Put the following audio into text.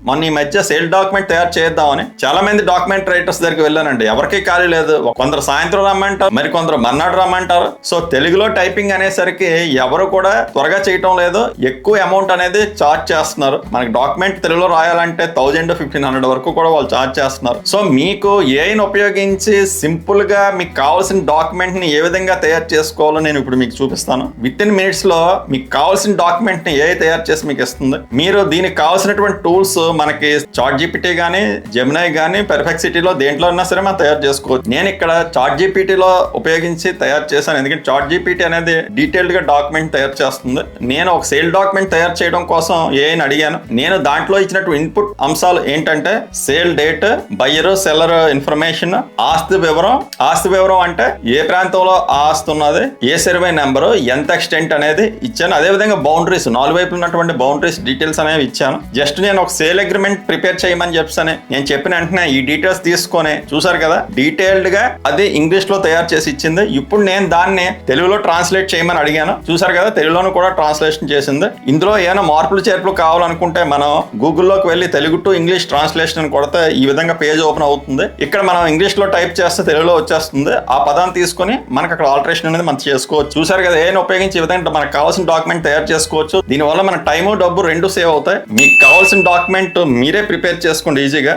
మొన్న ఈ మధ్య సేల్ డాక్యుమెంట్ తయారు చేద్దామని చాలా మంది డాక్యుమెంట్ రైటర్స్ దగ్గరికి వెళ్ళానండి. ఎవరికి ఖాళీ లేదు. కొందరు సాయంత్రం రమ్మంటారు, మరి కొందరు మర్నాడు రమ్మంటారు. సో తెలుగులో టైపింగ్ అనేసరికి ఎవరు కూడా త్వరగా చేయటం లేదు. ఎక్కువ అమౌంట్ అనేది చార్జ్ చేస్తున్నారు. మనకి డాక్యుమెంట్ తెలుగులో రాయాలంటే 1000 to 1500 వరకు కూడా వాళ్ళు చార్జ్ చేస్తున్నారు. సో మీకు ఏఐని ఉపయోగించి సింపుల్ గా మీకు కావాల్సిన డాక్యుమెంట్ ని ఏ విధంగా తయారు చేసుకోవాలో నేను ఇప్పుడు మీకు చూపిస్తాను. విత్ ఇన్ మినిట్స్ లో మీకు కావాల్సిన డాక్యుమెంట్ ని ఏఐ తయారు చేసి మీకు ఇస్తుంది. మీరు దీనికి కావాల్సినటువంటి టూల్స్ మనకి చాట్ జీపీటీ గానీ, జెమినై గానీ, పెర్ఫెక్సిటీలో దేంట్లో ఉన్నా సరే మనం తయారు చేసుకోవచ్చు. నేను ఇక్కడ చాట్ జీపీటీలో ఉపయోగించి తయారు చేశాను. ఎందుకంటే చాట్ జీపీటీ అనేది డీటెయిల్డ్ గా డాక్యుమెంట్ తయారు చేస్తుంది. నేను ఒక సేల్ డాక్యుమెంట్ తయారు చేయడం కోసం ఏఐని అడిగాను. నేను దాంట్లో ఇచ్చినటువంటి ఇన్పుట్ అంశాలు ఏంటంటే sale date, buyer seller information, ఆస్తి వివరం అంటే ఏ ప్రాంతంలో ఆస్తి ఉన్నది, ఏ సర్వే నెంబరు, ఎంత ఎక్స్టెంట్ అనేది ఇచ్చాను. అదే విధంగా బౌండరీస్, 4 వైపులు ఉన్నటువంటి బౌండరీస్ డీటెయిల్స్ అనేవి ఇచ్చాను. జస్ట్ నేను ఒక సేల్ అగ్రిమెంట్ ప్రిపేర్ చేయమని చెప్పని నేను చెప్పిన వెంటనే ఈ డీటెయిల్స్ తీసుకొని చూసారు కదా, డీటెయిల్డ్ గా అది ఇంగ్లీష్ లో తయారు చేసి ఇచ్చింది. ఇప్పుడు నేను దాన్ని తెలుగులో ట్రాన్స్లేట్ చేయమని అడిగాను. చూసారు కదా, తెలుగులోను కూడా ట్రాన్స్లేషన్ చేసింది. ఇందులో ఏమైనా మార్పులు చేర్పులు కావాలనుకుంటే మనం గూగుల్లోకి వెళ్ళి తెలుగు టు ఇంగ్లీష్ ట్రాన్స్లేషన్ అని కొడితే ఈ విధంగా పేజ్ ఓపెన్ అవుతుంది. ఇక్కడ మనం ఇంగ్లీష్ లో టైప్ చేస్తే తెలుగులో వచ్చేస్తుంది. ఆ పదాన్ని తీసుకొని మనకు అక్కడ ఆల్టరేషన్ అనేది మనం చేసుకోవచ్చు. చూసారు కదా, ఏఐని ఉపయోగించి ఈ విధంగా మనకు కావాల్సిన డాక్యుమెంట్ తయారు చేసుకోవచ్చు. దీనివల్ల మన టైము, డబ్బు 2 సేవ్ అవుతాయి. మీకు కావాల్సిన డాక్యుమెంట్ మీరే ప్రిపేర్ చేసుకోండి ఈజీగా.